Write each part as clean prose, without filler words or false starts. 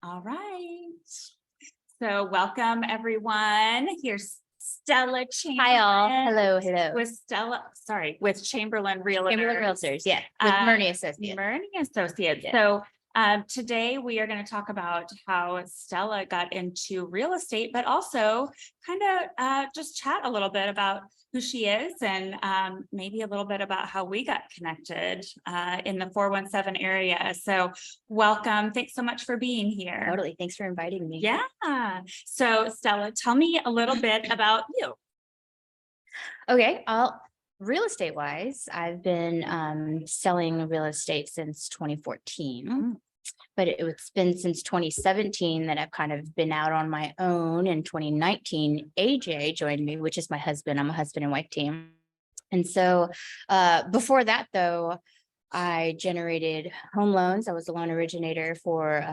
All right. So welcome everyone. Here's Stella Chamberlain. Hi all. Hello. With Chamberlain Realtors. Chamberlain Realtors, yeah. With Murney Associates. Murney Associates. Yeah. So today we are going to talk about how Stella got into real estate, but also kind of just chat a little bit about who she is and maybe a little bit about how we got connected in the 417 area. So welcome. Thanks so much for being here. Totally. Thanks for inviting me. Yeah. So Stella, tell me a little bit about you. Okay. Real estate wise, I've been selling real estate since 2014. But it's been since 2017 that I've kind of been out on my own. In 2019, AJ joined me, which is my husband. I'm a husband and wife team. And so before that, though, I generated home loans. I was a loan originator for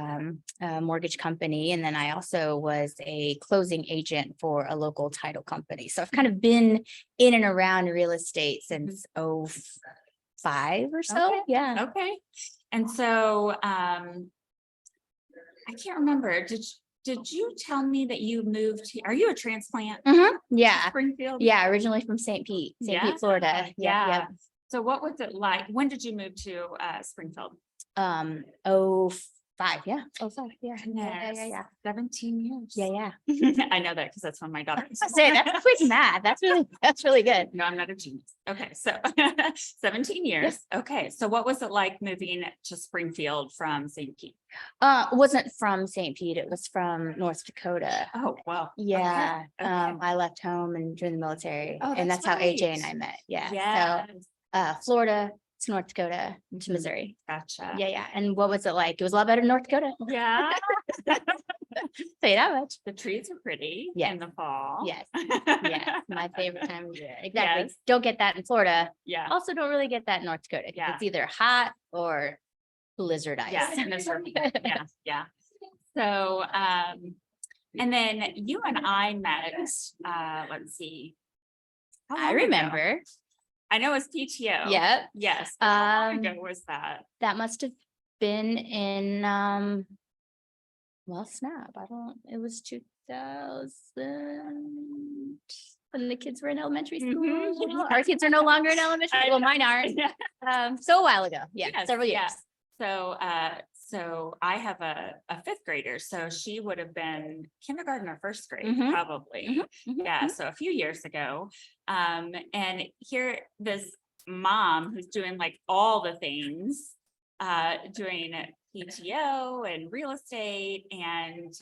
a mortgage company. And then I also was a closing agent for a local title company. So I've kind of been in and around real estate since 2005 or so. Okay. Yeah. Okay. And so I can't remember. Did you tell me that you moved here? Are you a transplant? Yeah. Springfield? Yeah. Originally from St. Pete, Florida. Yeah. So what was it like? When did you move to Springfield? 05. Yeah. 05. Yeah. Yeah. 17 years. Yeah. I know that because that's when my daughter was. Say that's quick math. That's really good. No, I'm not a genius. Okay. So 17 years. Yeah. Okay. So what was it like moving to Springfield from St. Pete? It wasn't from St. Pete. It was from North Dakota. Oh, wow. Yeah. Okay. I left home and joined the military. Oh, and that's right. how AJ and I met. Yeah. Yes. So Florida to North Dakota to Missouri. Gotcha. Yeah. And what was it like? It was a lot better in North Dakota. Yeah. Say that much. The trees are pretty in the fall. Yes. Yes. My favorite time of year. Exactly. Yes. Don't get that in Florida. Yeah. Also don't really get that in North Dakota. Yeah. It's either hot or blizzard ice. Yeah. Yeah. So, and then you and I met, let's see. I remember. I know it's PTO. Yep. Yes. How long ago was that? That must have been in, snap. It was 2000 when the kids were in elementary school. Our kids are no longer in elementary school. Well, mine aren't. So a while ago. Yeah. Yes, several years. Yeah. So I have a fifth grader. So she would have been kindergarten or first grade, probably. Yeah. So a few years ago. And here this mom who's doing like all the things, doing PTO and real estate, and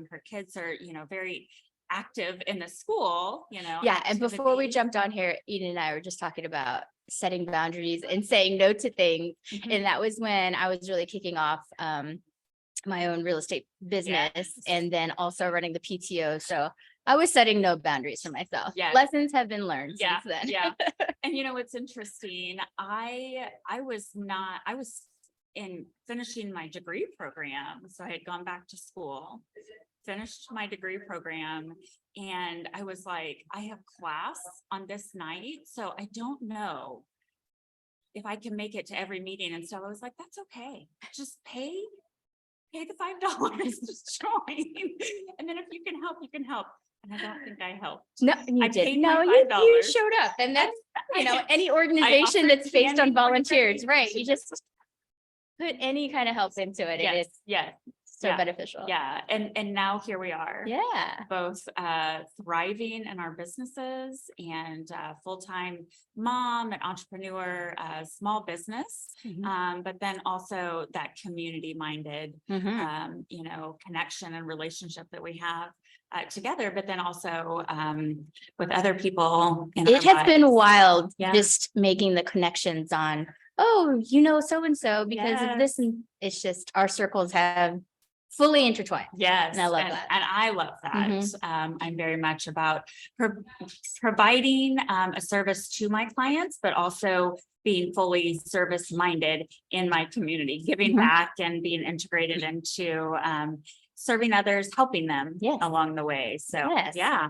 her kids are, very active in the school, Yeah. And before we jumped on here, Eden and I were just talking about setting boundaries and saying no to things. And that was when I was really kicking off my own real estate business and then also running the PTO. So I was setting no boundaries for myself. Yeah. Lessons have been learned since then. Yeah. And it's interesting. I was in finishing my degree program. So I had gone back to school, finished my degree program, and I was like, I have class on this night, so I don't know if I can make it to every meeting. And so I was like, that's okay. Just pay the $5, just join. And then if you can help, you can help. And I don't think I helped. No, you did. No, you showed up. And that's, any organization that's based on volunteers, right? You just put any kind of help into it. Yes. It is so beneficial. Yeah. And now here we are. Yeah. Both thriving in our businesses and full-time mom and entrepreneur, small business. But then also that community minded, connection and relationship that we have together, but then also with other people. It has been wild just making the connections on, so-and-so because of this. And it's just our circles have fully intertwined. Yes. And I love that. And I love that. I'm very much about providing a service to my clients, but also being fully service minded in my community, giving back and being integrated into serving others, helping them along the way. So yeah.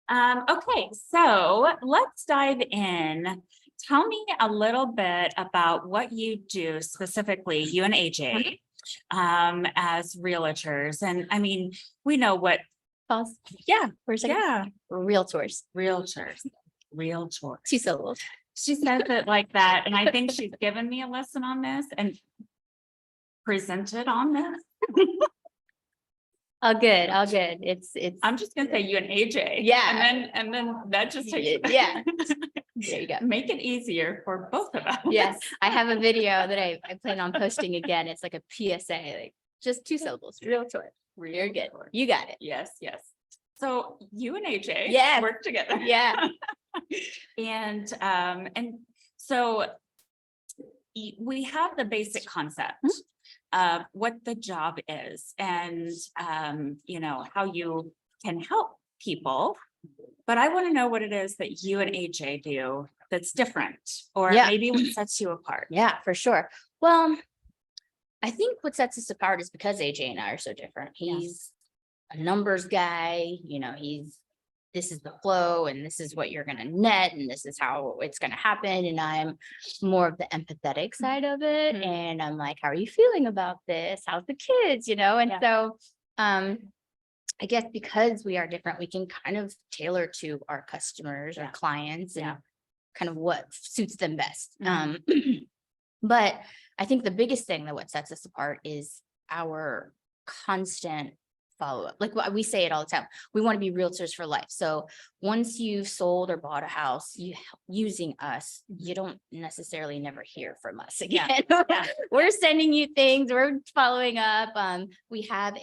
Okay. So let's dive in. Tell me a little bit about what you do specifically, you and AJ. as realtors. And I mean, we know what, Pause yeah, for a second. yeah, Realtors, realtors. 2 syllables. She says it like that, and I think she's given me a lesson on this and presented on this. All good, all good. It's, I'm just gonna say you and AJ. Yeah. And then that just takes. Yeah. There you go. Make it easier for both of us. Yes, I have a video that I plan on posting again. It's like a PSA, like just 2 syllables, realtor. You're good. You got it. Yes, yes. So you and AJ. Yes. Work together. Yeah. And so we have the basic concept of what the job is and, you know, how you can help people. But I want to know what it is that you and AJ do that's different, or Yeah. maybe what sets you apart. Yeah, for sure. Well, I think what sets us apart is because AJ and I are so different. He's a numbers guy, you know, this is the flow and this is what you're going to net and this is how it's going to happen. And I'm more of the empathetic side of it. Mhm. And I'm like, how are you feeling about this? How's the kids? You know? And so, I guess because we are different, we can kind of tailor to our customers, our clients, and kind of what suits them best. But I think the biggest thing that what sets us apart is our constant follow-up. Like what we say it all the time, we want to be realtors for life. So once you've sold or bought a house, using us, you don't necessarily never hear from us again. We're sending you things, we're following up. We have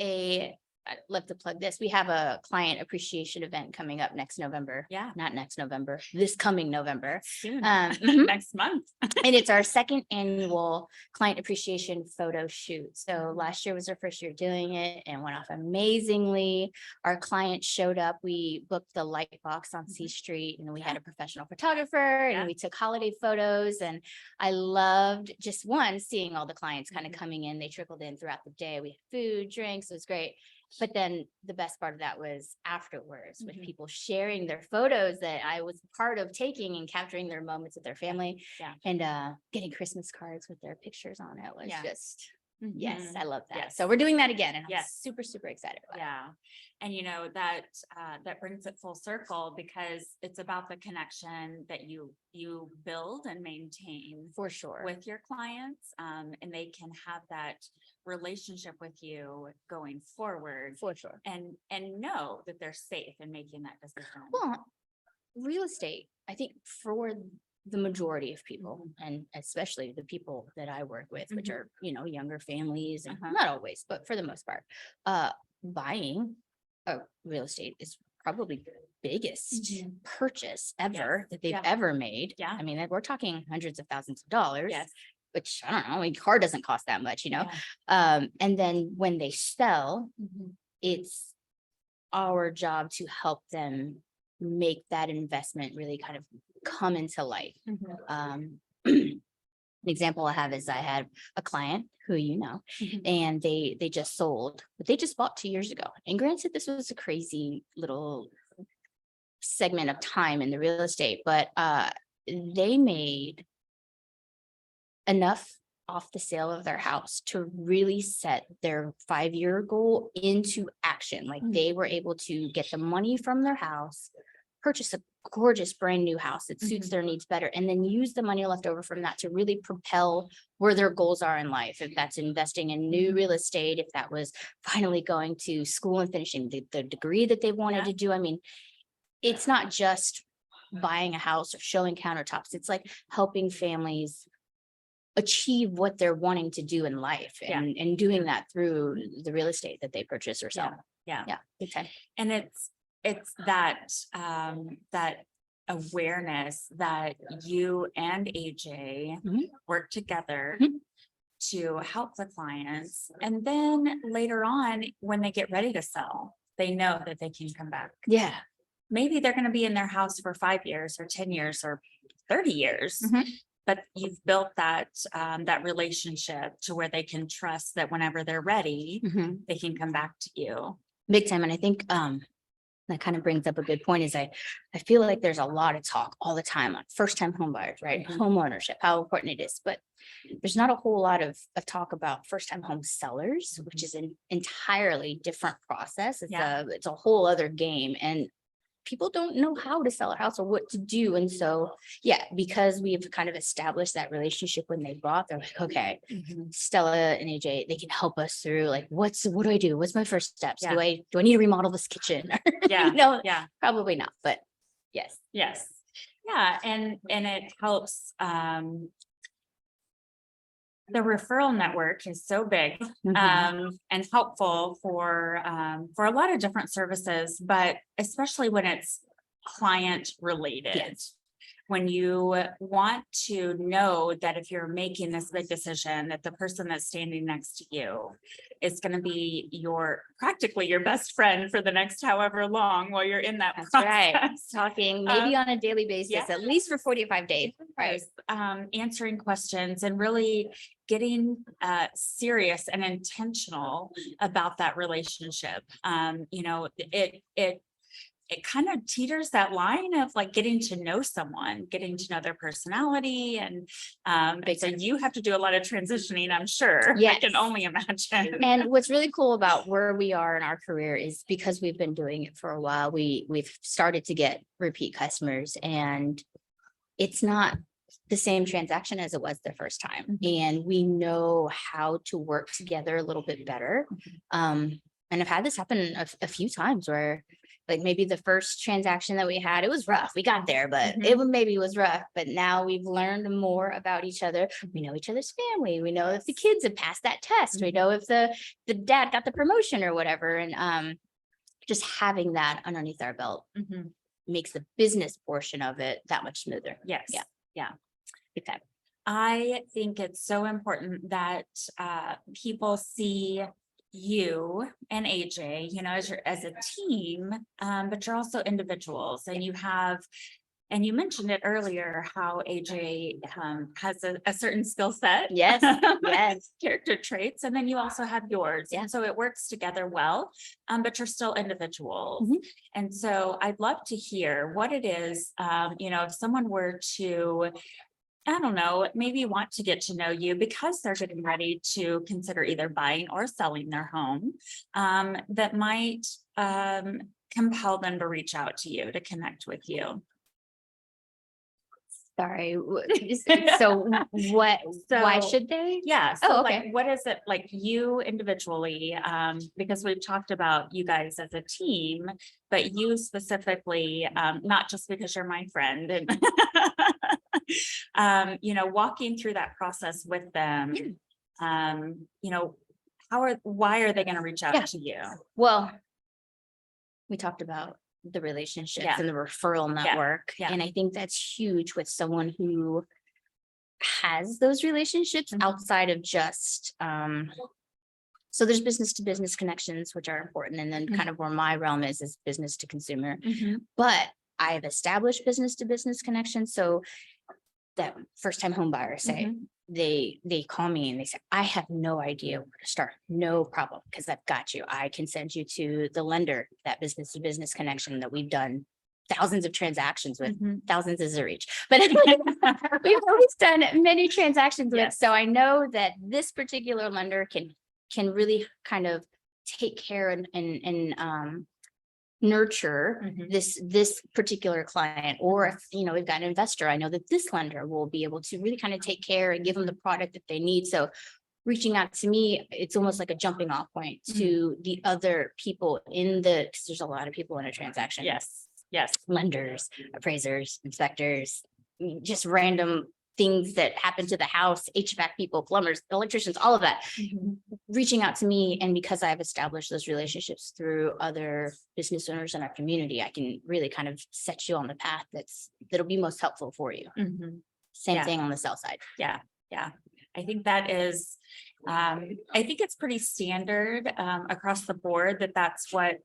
I'd love to plug this. We have a client appreciation event coming up next November. Yeah. Not next November, this coming November. Soon. Mhm. Next month. And it's our second annual client appreciation photo shoot. So last year was our first year doing it and went off amazingly. Our client showed up. We booked the light box on C Street and we had a professional photographer and we took holiday photos. And I loved just seeing all the clients kind of coming in. They trickled in throughout the day. We had food, drinks. It was great. But then the best part of that was afterwards with people sharing their photos that I was part of taking and capturing their moments with their family and getting Christmas cards with their pictures on it was just, yes, I love that. So we're doing that again and I'm super, super excited about it. And you know, that brings it full circle because it's about the connection that you build and maintain For sure. with your clients. And they can have that relationship with you going forward. For sure. And know that they're safe in making that decision. Well, real estate, I think for the majority of people, and especially the people that I work with, which are, you know, younger families, and not always, but for the most part, buying a real estate is probably the biggest purchase ever that they've ever made. I mean, we're talking hundreds of thousands of dollars. Which I don't know, a car doesn't cost that much, you know? And then when they sell, it's our job to help them make that investment really kind of come into life. An example I have is I had a client who, you know, and they just sold, but they just bought 2 years ago. And granted, this was a crazy little segment of time in the real estate, but they made enough off the sale of their house to really set their 5-year goal into action. Like they were able to get the money from their house, purchase a gorgeous brand new house that suits their needs better, and then use the money left over from that to really propel where their goals are in life. If that's investing in new real estate, if that was finally going to school and finishing the degree that they wanted to do. I mean, it's not just buying a house or showing countertops. It's like helping families achieve what they're wanting to do in life and doing that through the real estate that they purchase or sell. Big time. And it's that that awareness that you and AJ work together to help the clients. And then later on, when they get ready to sell, they know that they can come back. Maybe they're going to be in their house for 5 years or 10 years or 30 years. But you've built that that relationship to where they can trust that whenever they're ready, they can come back to you. Big time. And I think That kind of brings up a good point is I feel like there's a lot of talk all the time on first time home buyers, right? Home ownership, how important it is, but there's not a whole lot of talk about first time home sellers, which is an entirely different process. It's a whole other game, and people don't know how to sell a house or what to do. And so, yeah, because we've kind of established that relationship when they bought, they're like, okay, Stella and A.J, they can help us through like, what do I do? What's my first steps? Do I need to remodel this kitchen? Probably not, but yes. Yeah. And it helps, the referral network is so big, and helpful for a lot of different services, but especially when it's client related. When you want to know that if you're making this big decision, that the person that's standing next to you is going to be practically your best friend for the next however long while you're in that process. Right. Talking maybe on a daily basis, at least for 45 days. Right. Answering questions and really getting serious and intentional about that relationship. It kind of teeters that line of like getting to know someone, getting to know their personality. And so you have to do a lot of transitioning, I'm sure. I can only imagine. And what's really cool about where we are in our career is because we've been doing it for a while, we've started to get repeat customers, and it's not the same transaction as it was the first time. And we know how to work together a little bit better. And I've had this happen a few times where like maybe the first transaction that we had, it was rough. We got there, but it maybe was rough. But now we've learned more about each other. We know each other's family. We know if the kids have passed that test. We know if the dad got the promotion or whatever. And just having that underneath our belt makes the business portion of it that much smoother. Yes. Yeah. Okay. I think it's so important that people see you and A.J, as a team, but you're also individuals, and you mentioned it earlier, how A.J has a certain skill set. Yes. Character traits, and then you also have yours. And so it works together well, but you're still individuals. And so I'd love to hear what it is, if someone were to, I don't know, maybe want to get to know you because they're getting ready to consider either buying or selling their home, that might compel them to reach out to you, to connect with you. Sorry. So why should they? Yeah. So okay. like, what is it like you individually? Because we've talked about you guys as a team, but you specifically, not just because you're my friend and walking through that process with them, why are they going to reach out to you? Well, we talked about the relationships and the referral network. And I think that's huge with someone who has those relationships outside of just, so there's business to business connections, which are important. And then kind of where my realm is business to consumer, but I've established business to business connections. So that first time home buyer say, they call me and they say, I have no idea where to start. No problem, because I've got you. I can send you to the lender, that business to business connection that we've done thousands of transactions with. Thousands is a reach, but we've always done many transactions with. So I know that this particular lender can really kind of take care and nurture this particular client. Or if we've got an investor, I know that this lender will be able to really kind of take care and give them the product that they need. So reaching out to me, it's almost like a jumping off point to the other people because there's a lot of people in a transaction. Yes. Lenders, appraisers, inspectors, just random things that happen to the house, HVAC people, plumbers, electricians, all of that, reaching out to me. And because I've established those relationships through other business owners in our community, I can really kind of set you on the path that'll be most helpful for you. Same thing on the sell side. Yeah. I think that is, I think it's pretty standard across the board that's what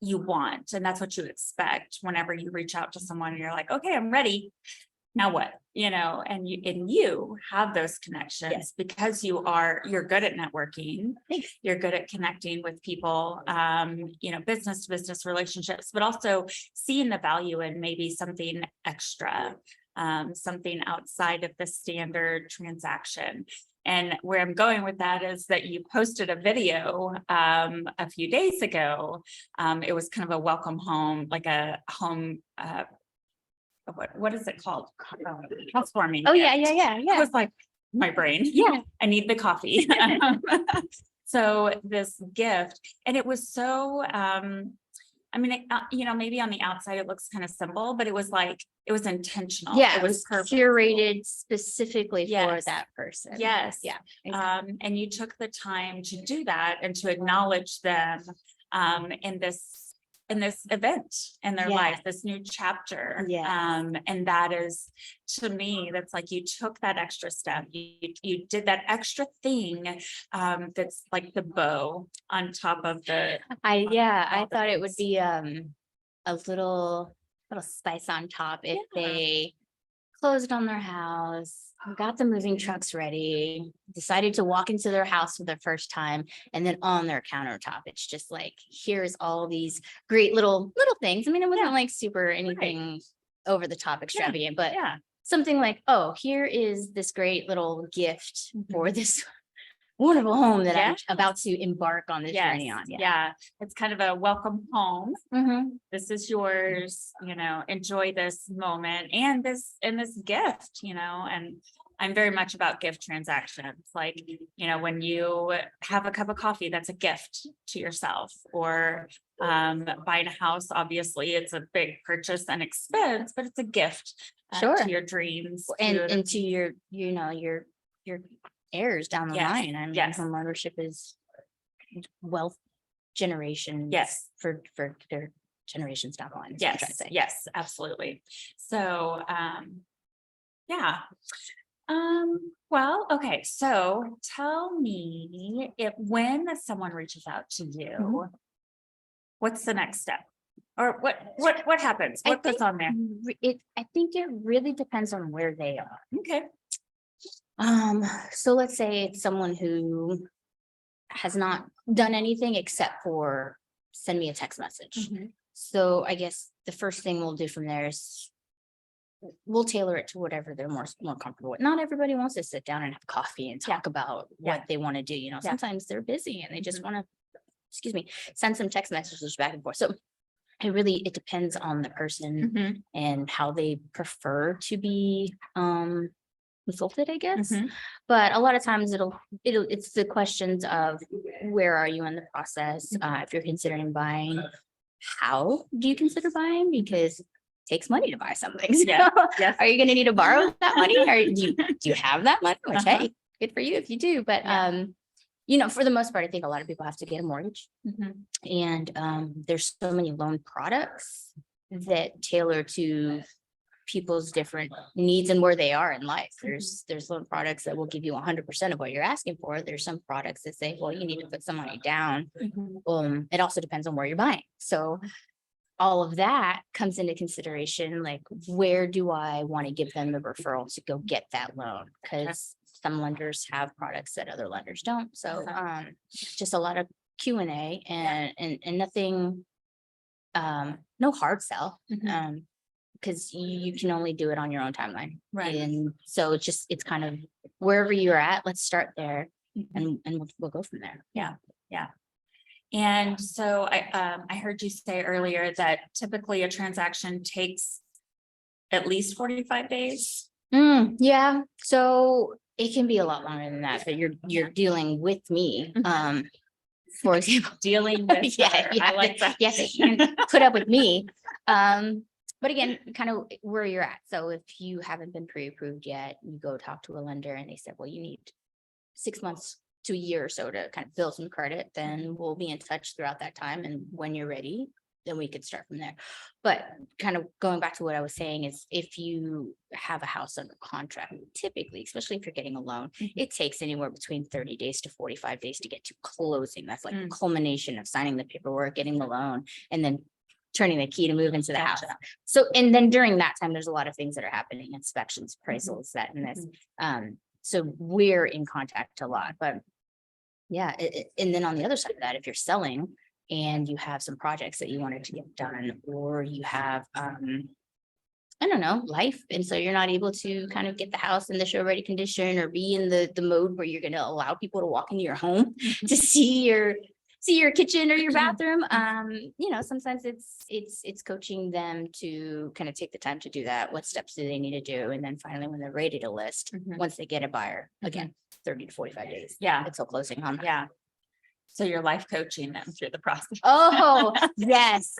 you want. And that's what you expect whenever you reach out to someone and you're like, okay, I'm ready. now what, and you have those connections because you're good at networking. Thanks. You're good at connecting with people, business to business relationships, but also seeing the value in maybe something extra, something outside of the standard transaction. And where I'm going with that is that you posted a video a few days ago. It was kind of a welcome home, like a home, what is it called? Housewarming. Oh, yeah. I was like, my brain. Yeah. I need the coffee. So this gift, and it was so, maybe on the outside it looks kind of simple, but it was intentional. Yeah, It was curated specifically for Yes. that person. Yes. Yeah. Exactly. And you took the time to do that and to acknowledge them in this event in their Yeah. life, this new chapter. Yeah. And that is, to me, that's like you took that extra step. You did that extra thing that's like the bow on top of the I thought it would be a little spice on top if Yeah. they closed on their house, got the moving trucks ready, decided to walk into their house for the first time, and then on their countertop, it's just like, here's all these great little things. I mean, it wasn't Yeah. like super anything over the top extravagant, but yeah. something like, oh, here is this great little gift for Mhm. this wonderful home that Yes. I'm about to embark on this Yes. journey on. Yeah. It's kind of a welcome home. Mhm. This is yours, enjoy this moment and this gift, and I'm very much about gift transactions. Like, when you have a cup of coffee, that's a gift to yourself, or buying a house, obviously it's a big purchase and expense, but it's a gift Sure. to your dreams And to your heirs down the Yes, line. I mean, yes. homeownership is wealth generation. Yes. For their generations down the line. Is what I'm trying to Yes, say. yes, absolutely. So, yeah. Well, okay. So tell me when someone reaches out to you, Mhm. what's the next step? Or what happens? I What goes think on there? I think it really depends on where they are. Okay. So let's say it's someone who has not done anything except for send me a text message. Mhm. So I guess the first thing we'll do from there is we'll tailor it to whatever they're more comfortable with. Not everybody wants to sit down and have coffee and talk about Yeah. what they want to do. Sometimes they're busy and they just Mhm. want to, send some text messages back and forth. So it depends on the person Mhm. and how they prefer to be consulted, I guess. Mhm. But a lot of times it's the questions of where are you in the process? If you're considering buying, how do you consider buying? Because it takes money to buy something. So Yeah. Yes. are you going to need to borrow that money? Or do you have that money? Which, Uh-huh. hey, good for you if you do. But for the most part, I think a lot of people have to get a mortgage. Mhm. And there's so many loan products that tailor to people's different needs and where they are in life. There's loan products that will give you 100% of what you're asking for. There's some products that say, well, you need to put some money down. Mhm. It also depends on where you're buying. So all of that comes into consideration, like where do I want to give them the referral to go get that loan? Because some lenders have products that other lenders don't. So just a lot of Q&A and nothing, no hard sell. Mhm. Because you can only do it on your own timeline. Right. And so it's kind of wherever you're at, let's start there Mhm. and we'll go from there. Yeah. And so I heard you say earlier that typically a transaction takes at least 45 days. Yeah. So it can be a lot longer than that, but you're dealing with me. Mhm. For example, Dealing with her. I like that. Yes, you can put up with me. But again, kind of where you're at. So if you haven't been pre-approved yet, you go talk to a lender and they said, well, you need 6 months to a year or so to kind of build some credit, then we'll be in touch throughout that time. And when you're ready, then we could start from there. But kind of going back to what I was saying is if you have a house under contract, typically, especially if you're getting a loan, it takes anywhere between 30 days to 45 days to get to closing. That's like the culmination of signing the paperwork, getting the loan, and then turning the key to move into the house. Gotcha. So, and then during that time, there's a lot of things that are happening, inspections, appraisals, that and this. So we're in contact a lot, but yeah, and then on the other side of that, if you're selling and you have some projects that you wanted to get done, or you have, I don't know, life. And so you're not able to kind of get the house in the show ready condition or be in the mode where you're going to allow people to walk into your home to see your kitchen or your bathroom. You know, sometimes it's coaching them to kind of take the time to do that. What steps do they need to do? And then finally, when they're ready to list, once they get a buyer, again, 30 to 45 days. Yeah. Until closing on. Yeah. So you're life coaching them through the process. Oh, yes.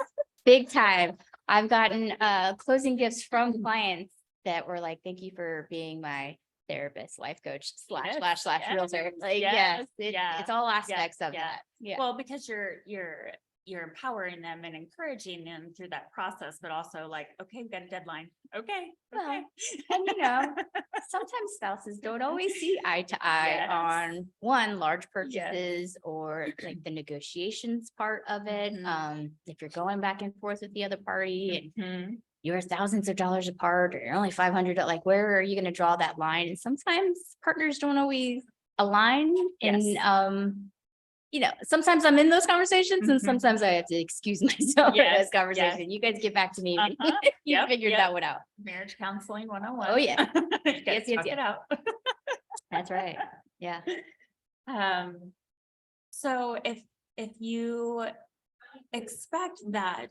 Big time. I've gotten closing gifts from clients that were like, thank you for being my therapist, life coach slash realtor. Like, yes, it's all aspects of that. Yeah. Well, because you're empowering them and encouraging them through that process, but also like, okay, we've got a deadline. Okay. Well, Okay. and you know, sometimes spouses don't always see eye to eye on one, large purchases or like the negotiations part of it. If you're going back and forth with the other party and you're thousands of dollars apart, or you're only 500, like where are you going to draw that line? And sometimes partners don't always align. And you know, sometimes I'm in those conversations and sometimes I have to excuse myself in those conversations. You guys get back to me when you figured that one out. Marriage counseling 101. Oh yeah. Yes. It out. That's right. Yeah. So if you expect that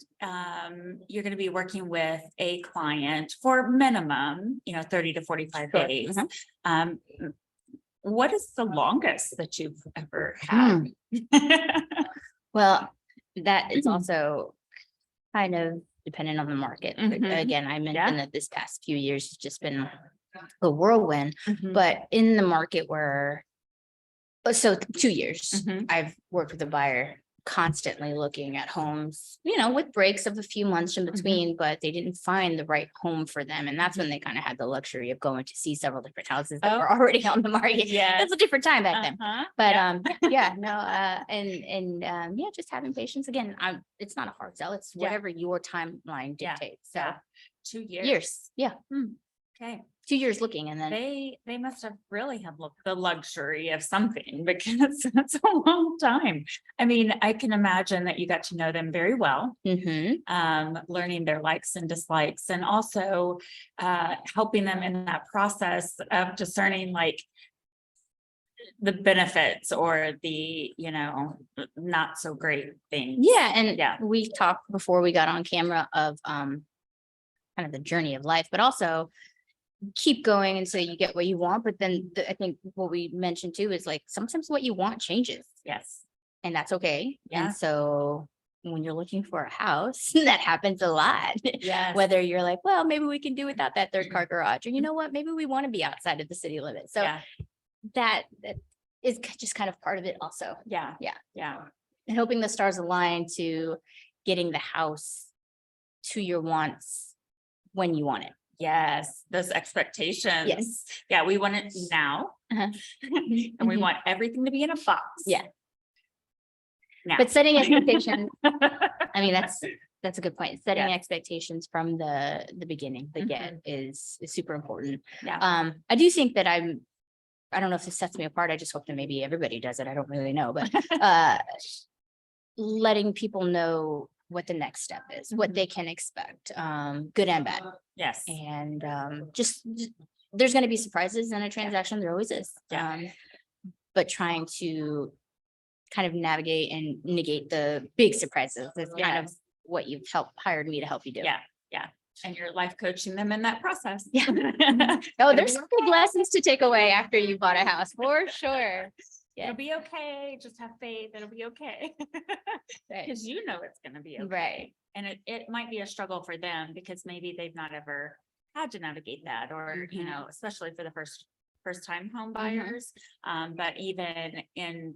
you're going to be working with a client for minimum, 30 to 45 days, what is the longest that you've ever had? Well, that is also kind of dependent on the market. Again, I mentioned that this past few years has just been a whirlwind, but in the market where, so 2 years, I've worked with a buyer constantly looking at homes, with breaks of a few months in between, but they didn't find the right home for them. And that's when they kind of had the luxury of going to see several different houses that were already on the market. Yeah. It's a different time back then. But just having patience. Again, it's not a hard sell. It's whatever your timeline dictates. So 2 years. Yeah. Okay. 2 years looking, and then they must have really had the luxury of something, because that's a long time. I mean, I can imagine that you got to know them very well, learning their likes and dislikes, and also helping them in that process of discerning like the benefits or the, not so great things. Yeah. And we talked before we got on camera of kind of the journey of life, but also keep going until you get what you want. But then I think what we mentioned too is like sometimes what you want changes. Yes. And that's okay. Yeah. And so when you're looking for a house, that happens a lot. Yes. Whether you're like, well, maybe we can do without that third car garage, or you know what, maybe we want to be outside of the city limits. So that is just kind of part of it also. Yeah. And hoping the stars align to getting the house to your wants when you want it. Yes, those expectations. Yes. Yeah, we want it now. And we want everything to be in a box. Yeah. Now. But setting expectations, I mean, that's a good point. Setting expectations from the beginning, is super important. Yeah. I do think that I don't know if this sets me apart. I just hope that maybe everybody does it. I don't really know, but letting people know what the next step is, what they can expect, good and bad. Yes. And just there's going to be surprises in a transaction. There always is. But trying to kind of navigate and negate the big surprises is kind of what you've hired me to help you do. Yeah. And you're life coaching them in that process. Yeah. Oh, there's some big lessons to take away after you bought a house, for sure. Yeah. It'll be okay. Just have faith. It'll be okay. Because it's going to be okay. Right. And it might be a struggle for them because maybe they've not ever had to navigate that, or, especially for the first time home buyers. But even in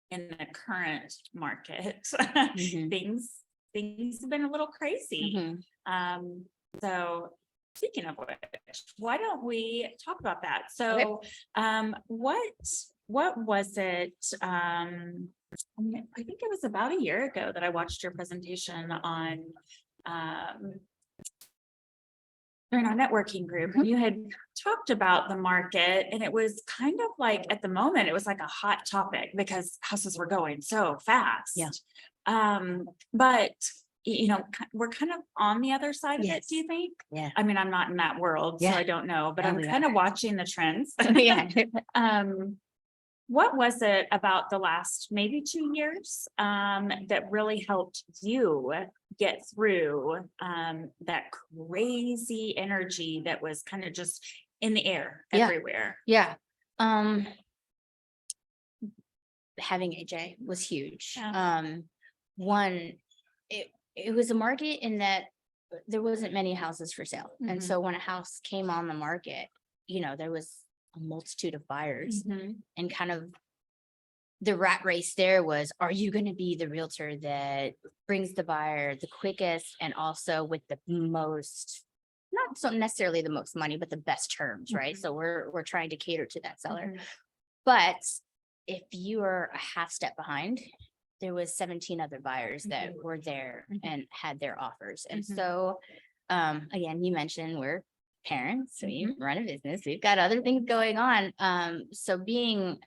the current market, things have been a little crazy. So speaking of which, why don't we talk about that? So, what was it? I think it was about a year ago that I watched your presentation on during our networking group, and you had talked about the market, and it was kind of like at the moment, it was like a hot topic because houses were going so fast. Yeah. But we're kind of on the other side of it, Yes. do you think? Yeah. I mean, I'm not in that world, so Yeah. I don't know, but Oh, I'm we kind of are. watching the trends. Yeah. What was it about the last maybe 2 years that really helped you get through that crazy energy that was kind of just in the air Yeah. everywhere? Yeah. Having AJ was huge. Yeah. One, it was a market in that there wasn't many houses for sale. And Mhm. so when a house came on the market, there was a multitude of buyers, and kind of the rat race there was, are you going to be the realtor that brings the buyer the quickest and also with the most, not so necessarily the most money, but the best terms, right? So we're trying to cater to that seller. But if you are a half step behind, there was 17 other buyers that were there and had their offers. And so, again, you mentioned we're parents, we run a business, we've got other things going on. So being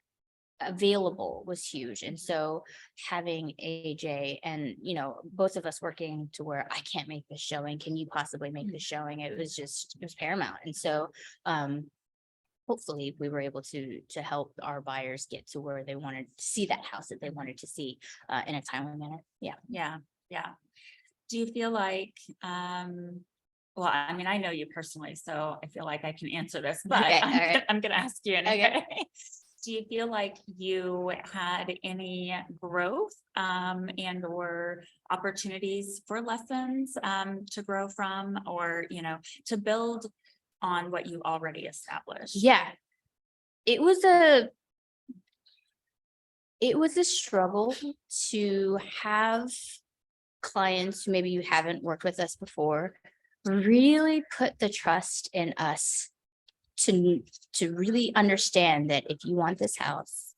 available was huge. And so having AJ and, both of us working to where I can't make this showing, can you possibly make this showing? It was paramount. And so, hopefully we were able to help our buyers get to where they wanted to see that house that they wanted to see in a timely manner. Yeah. Do you feel like, well, I mean, I know you personally, so I feel like I can answer this, but Okay, all right. I'm gonna ask you anyway. Okay. Do you feel like you had any growth and or opportunities for lessons to grow from, or to build on what you already established? Yeah. It was a struggle to have clients who maybe you haven't worked with us before really put the trust in us to really understand that if you want this house,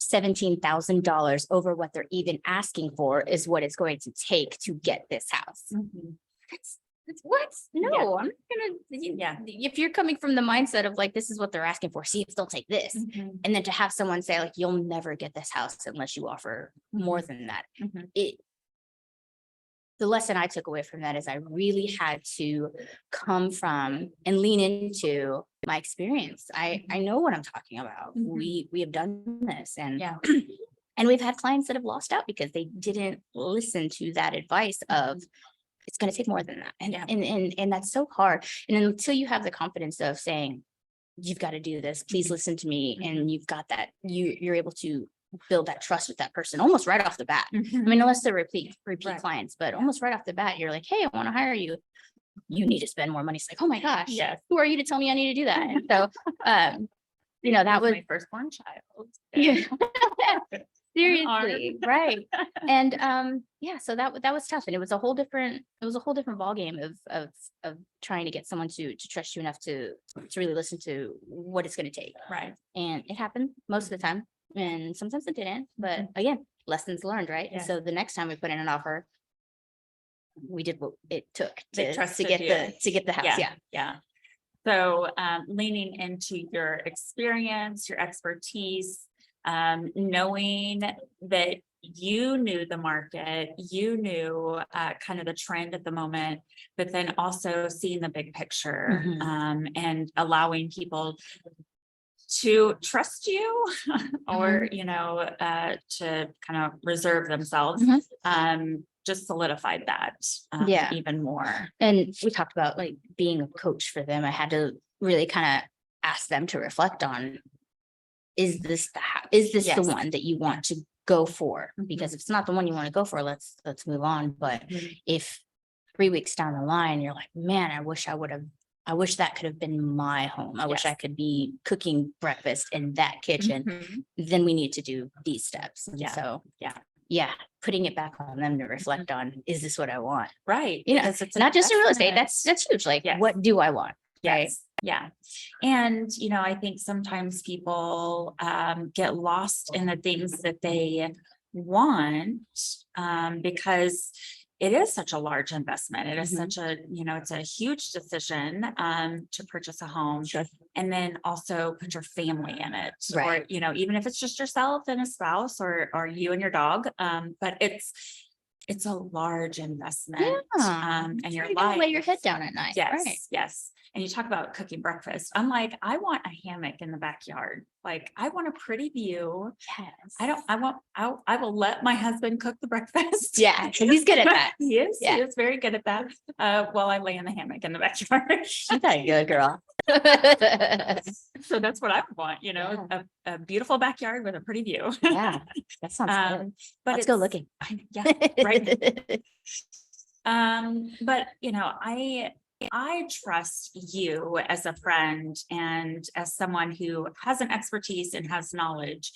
$17,000 over what they're even asking for is what it's going to take to get this house. That's what? No, I'm not gonna. If you're coming from the mindset of like, this is what they're asking for, see if they'll take this. And then to have someone say like, you'll never get this house unless you offer more than that. The lesson I took away from that is I really had to come from and lean into my experience. I know what I'm talking about. We have done this, and and we've had clients that have lost out because they didn't listen to that advice of it's going to take more than that. And that's so hard. And until you have the confidence of saying, you've got to do this, please listen to me. And you've got that, you're able to build that trust with that person almost right off the bat. I mean, unless they're repeat clients, but almost right off the bat, you're like, hey, I want to hire you. You need to spend more money. It's like, oh my gosh, who are you to tell me I need to do that? And so, that was my firstborn child. Yeah. Seriously, right. And so that was tough. And it was a whole different ball game of trying to get someone to trust you enough to really listen to what it's going to take. Right. And it happened most of the time. And sometimes it didn't. But again, lessons learned, right? And so the next time we put in an offer, we did what it took to get the house. Yeah. So leaning into your experience, your expertise, knowing that you knew the market, you knew kind of the trend at the moment, but then also seeing the big picture and allowing people to trust you or, to kind of reserve themselves, just solidified that even more. And we talked about like being a coach for them. I had to really kind of ask them to reflect on, is this the one that you want to go for? Because if it's not the one you want to go for, let's move on. But if 3 weeks down the line, you're like, man, I wish that could have been my home. I wish I could be cooking breakfast in that kitchen. Then we need to do these steps. And so, putting it back on them to reflect on, is this what I want? Right. It's not just in real estate. That's huge. Like, what do I want? Yes. Yeah. And, I think sometimes people get lost in the things that they want because it is such a large investment. It is such a, it's a huge decision to purchase a home. Sure. And then also put your family in it. Right. Or, even if it's just yourself and a spouse or you and your dog. But it's a large investment. And your You gotta life. lay your head down at night. Yes, Right. yes. And you talk about cooking breakfast. I'm like, I want a hammock in the backyard. Like, I want a pretty view. Yes. I will let my husband cook the breakfast. Yeah, 'cause he's good at that. He is, Yeah. he is very good at that. While I lay in the hammock in the backyard. She's a good girl. So that's what I want, a beautiful backyard with a pretty view. Yeah, that sounds good. But Let's go it's- looking. Yeah, right. But I trust you as a friend and as someone who has an expertise and has knowledge,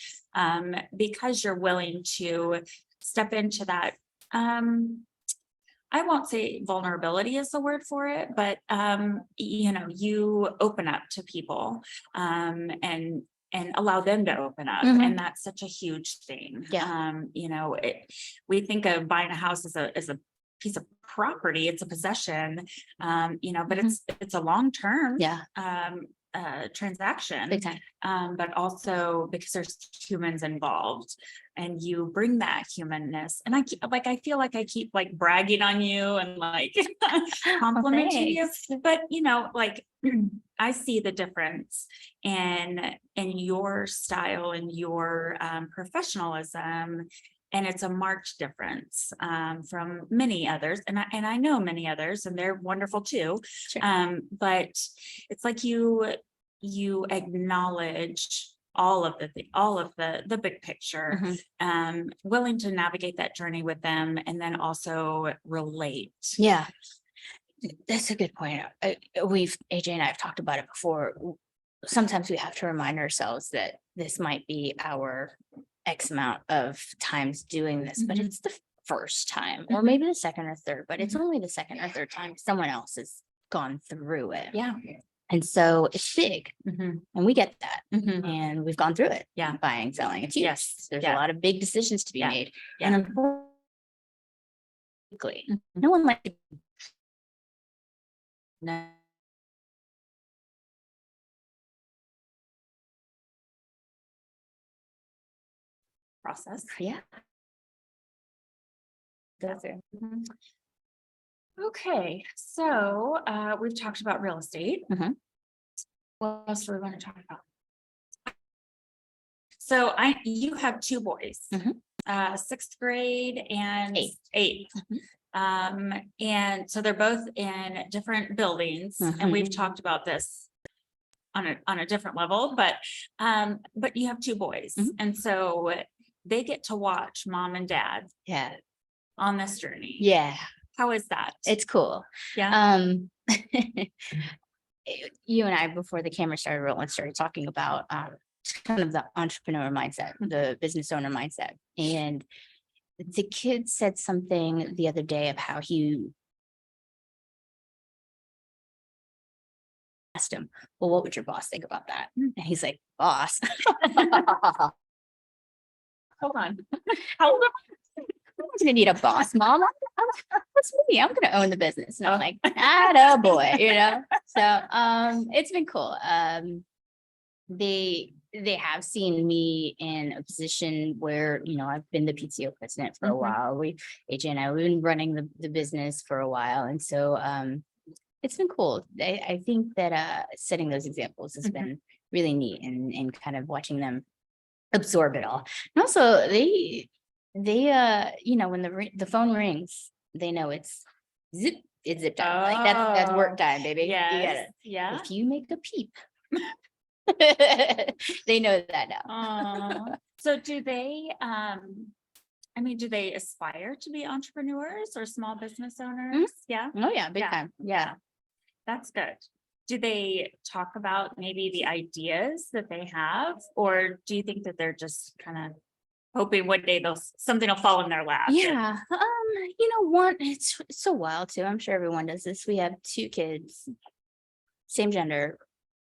because you're willing to step into that. I won't say vulnerability is the word for it, but you open up to people, and allow them to open up. And that's such a huge thing. Yeah. We think of buying a house as a piece of property, it's a possession, but it's a long-term Yeah. transaction. Big time. But also because there's humans involved and you bring that humanness. And I feel like I keep like bragging on you and like complimenting you, but I see the difference in your style and your professionalism. And it's a marked difference from many others. And I know many others and they're wonderful too. Sure. But it's like you acknowledge all of the big picture, willing to navigate that journey with them and then also relate. Yeah. That's a good point. AJ and I have talked about it before. Sometimes we have to remind ourselves that this might be our X amount of times doing this, but it's the first time or maybe the second or third, but it's only the second or third time someone else has gone through it. Yeah. And so it's big and we get that and we've gone through it. Yeah. Buying, selling. It's huge. Yes. There's a lot of big decisions to be made. Yeah. And unfortunately, no one likes No. Process. Yeah. Okay, so we've talked about real estate. What else do we want to talk about? So you have two boys, 6th grade and 8th. And so they're both in different buildings, and we've talked about this on a different level, but you have two boys, and so they get to watch mom and dad on this journey. Yeah. How is that? It's cool. Yeah. You and I, before the camera started rolling, started talking about kind of the entrepreneur mindset, the business owner mindset. And the kid said something the other day of how he asked him, well, what would your boss think about that? And he's like, boss. Hold on. How old I'm gonna need a boss, mom. What's me? I'm gonna own the business. And I'm like, attaboy, So it's been cool. They have seen me in a position where, I've been the PTO president for a while. AJ and I, we've been running the business for a while. And so it's been cool. I think that setting those examples has been really neat and kind of watching them absorb it all. And also they when the phone rings, they know it's zip time. Like that's work time, baby. Yes. You get it. Yeah. If you make a peep, they know that now. So do they do they aspire to be entrepreneurs or small business owners? Yeah. Oh yeah, big time. Yeah. That's good. Do they talk about maybe the ideas that they have, or do you think that they're just kind of hoping one day something will fall in their lap? Yeah. It's so wild too. I'm sure everyone does this. We have two kids same gender,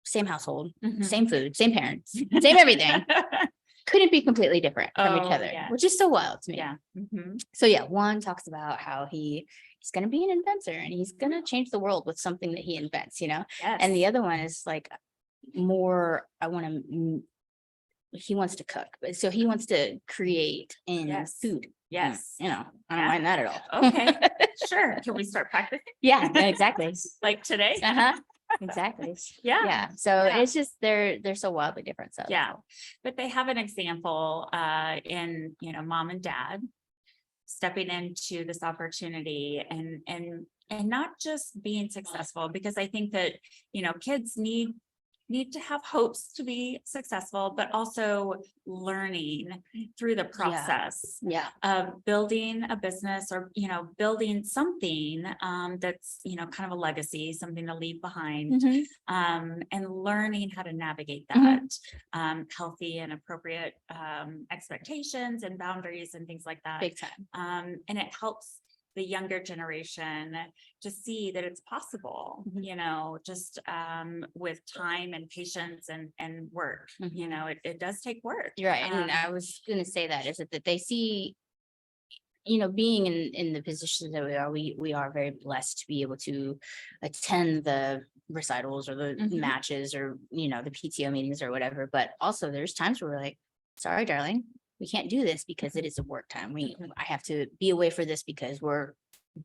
same household, Mhm. same food, same parents, same everything. Couldn't be completely different from each Oh, other, yeah. which is so wild to me. Yeah. Mhm. So yeah, one talks about how he's going to be an inventor and he's going to change the world with something that he invents, and the Yes. other one is like more, he wants to cook, but so he wants to create in Yes. food. Yes. I don't Yeah. mind that at all. Okay. Sure. Can we start practicing? Yeah, exactly. Like today? Uh-huh. Exactly. Yeah. Yeah. So Yeah. it's just they're so wildly different. So Yeah. But they have an example in, mom and dad stepping into this opportunity and not just being successful, because I think that, kids need to have hopes to be successful, but also learning through the process yeah. of building a business or, building something that's, kind of a legacy, something to leave behind, Mhm. and learning how to navigate Mhm. that, healthy and appropriate expectations and boundaries and things like that. Big time. And it helps the younger generation to see that it's possible, Mhm. just with time and patience and work. Mhm. It does take work. You're right. And I was gonna say that is that they see, being in the position that we are very blessed to be able to attend the recitals or the Mhm. matches or the PTO meetings or whatever. But also there's times where we're like, sorry, darling, we can't do this because it is a work time. I have to be away for this because we're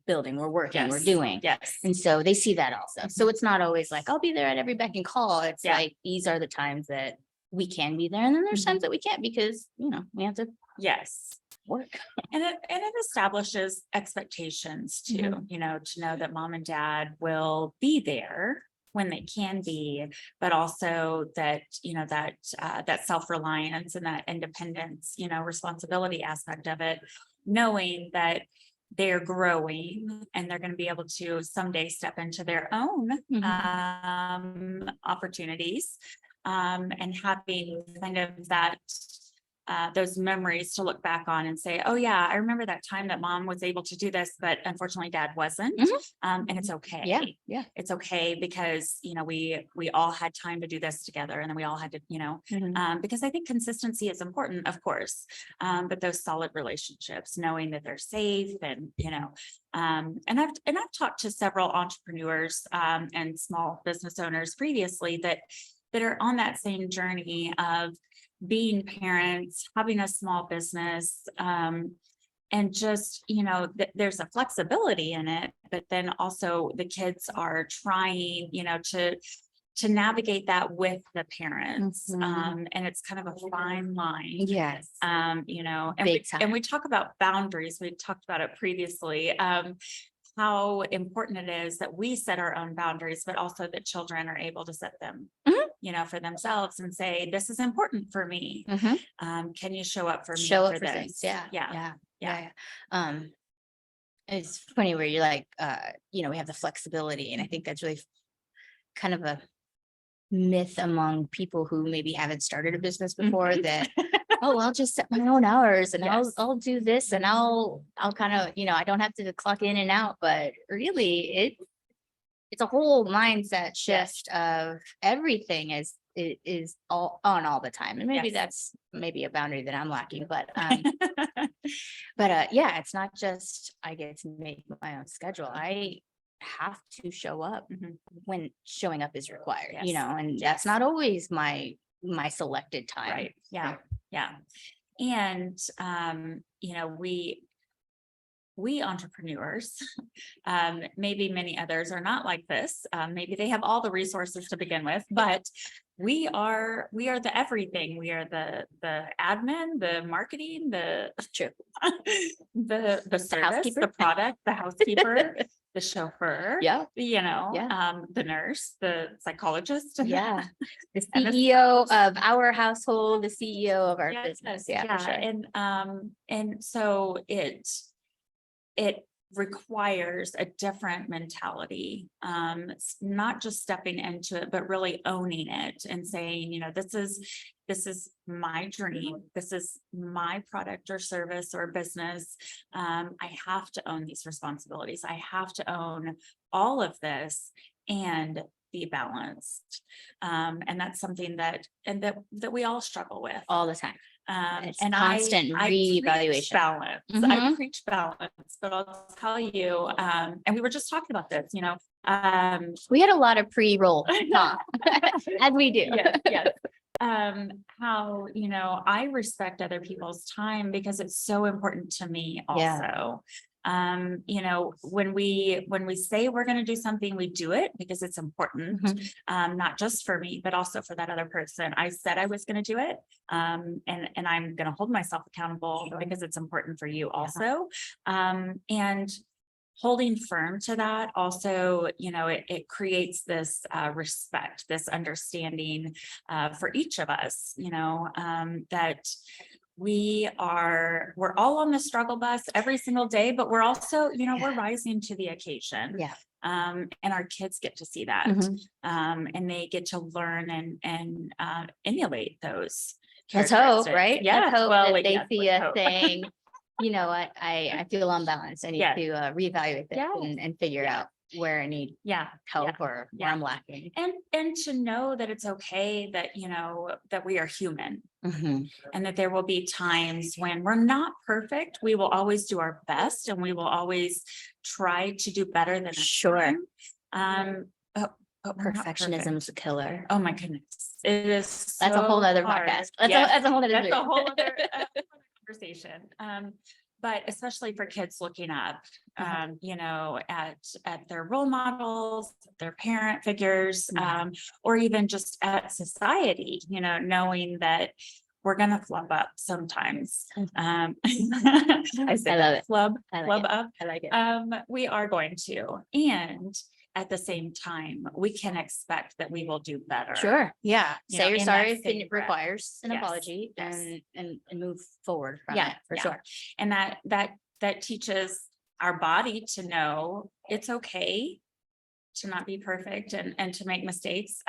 building, we're working, we're Yes. doing. Yes. And so they see that also. So Mhm. it's not always like, I'll be there at every beck and call. It's Yeah. like, these are the times that we can be there. And then there's Mhm. times that we can't because, we have to Yes. work. And it establishes expectations too, Mhm. to know that mom and dad will be there when they can be, but also that, that self-reliance and that independence, responsibility aspect of it, knowing that they're growing and they're going to be able to someday step into their own opportunities, and having kind of that those memories to look back on and say, oh yeah, I remember that time that mom was able to do this, but unfortunately dad wasn't. Mhm. And it's okay. Yeah. It's okay because, we all had time to do this together, and then we all had to, Mhm. because I think consistency is important, of course. But those solid relationships, knowing that they're safe and, and I've talked to several entrepreneurs, and small business owners previously that are on that same journey of being parents, having a small business, and just, there's a flexibility in it, but then also the kids are trying, to navigate that with the parents. Mhm. And it's kind of a fine line. Yes. And Big time. and we talk about boundaries. We talked about it previously. How important it is that we set our own boundaries, but also that children are able to set them, Mhm. for themselves and say, this is important for me. Mhm. Can you show up for me Show up for for this? things. Yeah. Yeah. Yeah. Yeah. Yeah. It's funny where you're like, we have the flexibility. And I think that's really kind of a myth among people who maybe haven't started a business before Mhm. that, oh, I'll just set my own hours and Yes. I'll do this and I'll kind of, I don't have to clock in and out. But really it's a whole mindset shift of everything is all on all the time. And maybe Yes. that's maybe a boundary that I'm lacking, but yeah, it's not just I get to make my own schedule. I have to show up Mhm. when showing up is required, Yes. and Yes. that's not always my selected time. Right. Yeah. Yeah. And, we entrepreneurs, maybe many others are not like this. Maybe they have all the resources to begin with, but we are the everything. We are the admin, the marketing, the True. the service, housekeeper. the product, the housekeeper, the chauffeur. Yeah. The nurse, the psychologist. Yeah. The And the CEO of our household, the CEO of our business. Yeah, for sure. And so it requires a different mentality. It's not just stepping into it, but really owning it and saying, this is my dream. This is my product or service or business. I have to own these responsibilities. I have to own all of this. And be balanced. And that's something that we all struggle with. all the time. It's And constant I preach reevaluation. balance. I Mhm. preach balance, but I'll tell you, and we were just talking about this, We had a lot of pre-roll talk, as we do. yes. How, I respect other people's time because it's so important to me also. When we say we're going to do something, we do it because it's important, Mhm. not just for me, but also for that other person. I said I was going to do it. And I'm going to hold myself accountable because it's important for you also. And holding firm to that also, it creates this respect, this understanding for each of us, that we're all on the struggle bus every single day, but we're also, we're rising to the occasion. Yeah. And our kids get to see that. Mhm. And they get to learn and emulate those. Let's hope, right? Yeah. Let's hope Well, that they yes, see let's us hope. saying, you know what, I feel unbalanced. I need Yeah. to reevaluate this Yeah. and figure out where I need help or where I'm lacking. And to know that it's okay that, that we are human. Mhm. And that there will be times when we're not perfect. We will always do our best and we will always try to do better than next Sure. time. But we're not Perfectionism perfect. is a killer. Oh my goodness. It is. That's a whole so other hard. podcast. Yes, That's a whole other that's a video. whole other conversation. But especially for kids looking up, at their role models, their parent figures, or even just at society, knowing that we're going to flub up sometimes. I said I love it. flub I like it. up. I like it. We are going to, and at the same time, we can expect that we will do better. Sure. Yeah. You Say know, you're in sorry that if same it breath. requires an Yes, apology yes. and move forward from Yeah, it for yeah. sure. And that teaches our body to know it's okay to not be perfect and to make mistakes.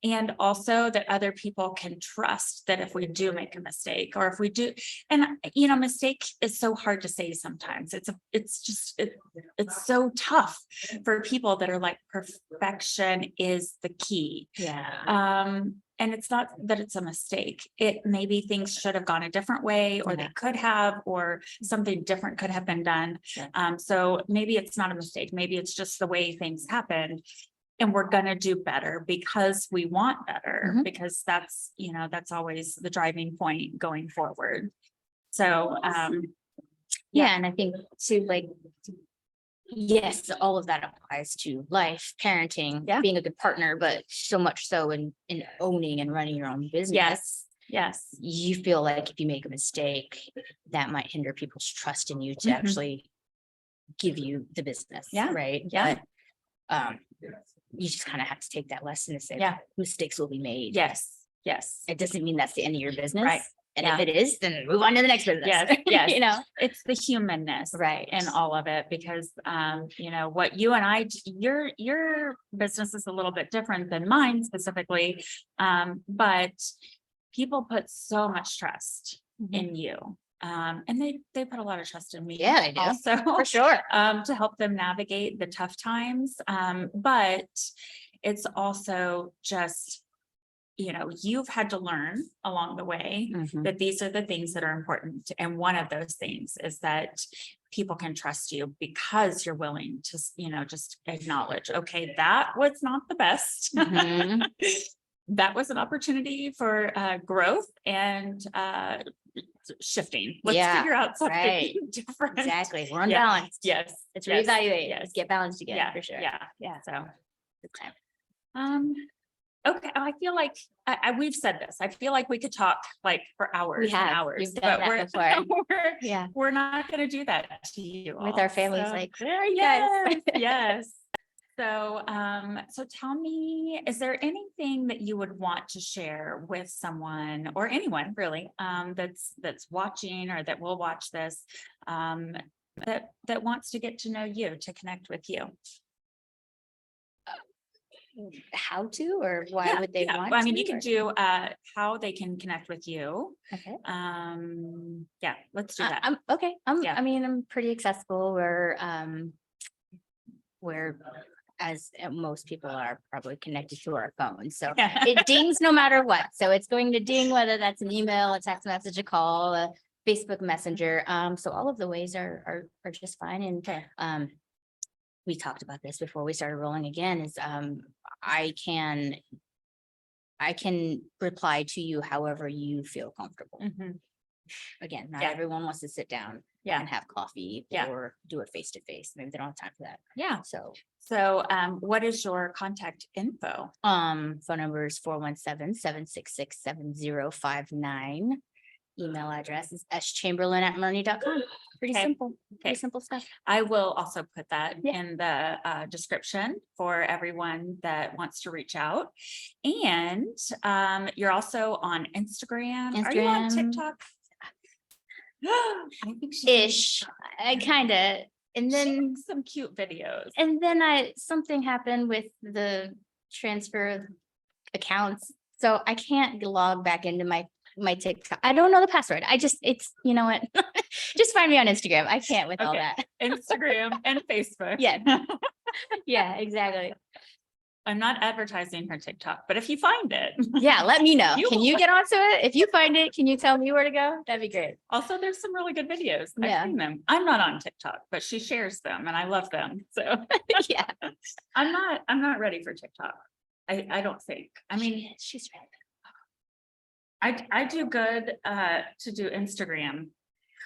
And also that other people can trust that if we do make a mistake or if we do, and mistake is so hard to say sometimes. It's so tough for people that are like perfection is the key. Yeah. And it's not that it's a mistake. It maybe things should have gone a different way, or they could have, or something different could have been done. So maybe it's not a mistake. Maybe it's just the way things happened. And we're gonna do better because we want better, because that's always the driving point going forward. So, Yeah. And I think too, yes, all of that applies to life, parenting, being a good partner, but so much so in owning and running your own business. Yes. You feel like if you make a mistake, that might hinder people's trust in you to actually give you the business. Yeah. Right. Yeah. But you just kind of have to take that lesson and say, mistakes will be made. Yes. It doesn't mean that's the end of your business. Right. And if it is, then move on to the next business. Yes. It's the humanness, right, in all of it, because what you and I, your business is a little bit different than mine specifically, but people put so much trust in you. And they put a lot of trust in me. Yeah, they do. Also, for sure. To help them navigate the tough times. But it's also just, you've had to learn along the way that these are the things that are important. And one of those things is that people can trust you because you're willing to, just acknowledge, okay, that was not the best. That was an opportunity for growth and shifting. Let's figure out something different. Exactly. We're unbalanced. Yes. Let's reevaluate. Let's get balanced again for sure. Yeah. So good time. Okay. I feel like we've said this. I feel like we could talk for hours and hours, but we're not going to do that to you with all. our families. So, Where are you guys? Yes. So, so tell me, is there anything that you would want to share with someone or anyone really, that's watching or that will watch this, that wants to get to know you, to connect with you? How to, or why would they want? I mean, you can do how they can connect with you. Okay. Let's do that. Okay. I mean, I'm pretty accessible. We're as most people are probably connected to our phone. So Yeah. it dings no matter what. So it's going to ding, whether that's an email, a text message, a call, a Facebook Messenger. So all of the ways are just fine. And Okay. we talked about this before we started rolling again, is I can reply to you however you feel comfortable. Mhm. Again, not Yeah. everyone wants to sit down Yeah. and have coffee Yeah. or do it face to face. Maybe they don't have time for that. Yeah. So So what is your contact info? phone number is 417-766-7059. Email address is schamberlain@murney.com. Pretty Okay. simple, Okay. pretty simple stuff. I will also put that Yeah. in the description for everyone that wants to reach out. And you're also on Instagram. Are you on Instagram. TikTok? I think she's Ish. I kind of, and She then makes some cute videos. something happened with the transfer of accounts. So I can't log back into my TikTok. I don't know the password. It's, you know what? Just find me on Instagram. I can't with all Okay. that. Instagram and Facebook. Yeah. Yeah, exactly. I'm not advertising her TikTok, but if you find it. Yeah, let me know. You Can you get onto it? If you find it, can you tell me where to go? That'd be great. Also, there's some really good videos. Yeah. I've seen them. I'm not on TikTok, but she shares them and I love them. So Yeah. I'm not ready for TikTok. I don't think. I mean, She's right. I do good to do Instagram.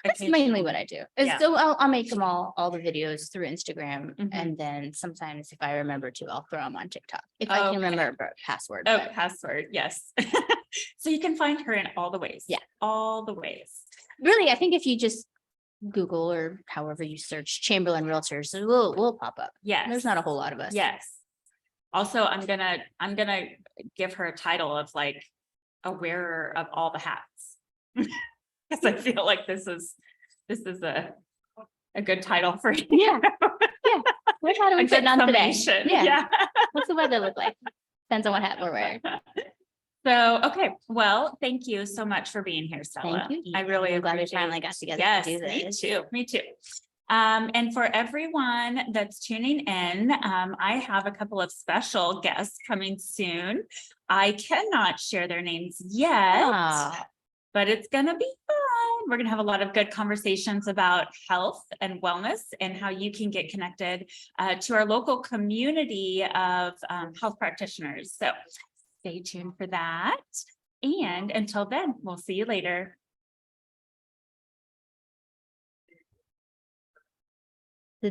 That's mainly what I do. Yeah. So I'll make them all the videos through Instagram. Mhm. And then sometimes if I remember to, I'll throw them on TikTok. If I can Okay. remember a password. Oh, but- password. Yes. So you can find her in all the ways. Yeah. All the ways. Really, I think if you just Google or however you search Chamberlain Realtors, we'll pop up. Yes. There's not a whole lot of us. Yes. Also, I'm gonna give her a title of like a wearer of all the hats. Because I feel like this is a good title for you. Yeah. Yeah. What hat are we A good putting on today? summation. Yeah. What's the weather look like? Depends on what hat we're wearing. So, okay, well, thank you so much for being here, Stella. Thank you. I really I'm glad we appreciate. finally got together to Yes, do me this. too, me too. And for everyone that's tuning in, I have a couple of special guests coming soon. I cannot share their names yet, Ah, but it's gonna be fun. We're gonna have a lot of good conversations about health and wellness and how you can get connected to our local community of health practitioners. So stay tuned for that. And until then, we'll see you later.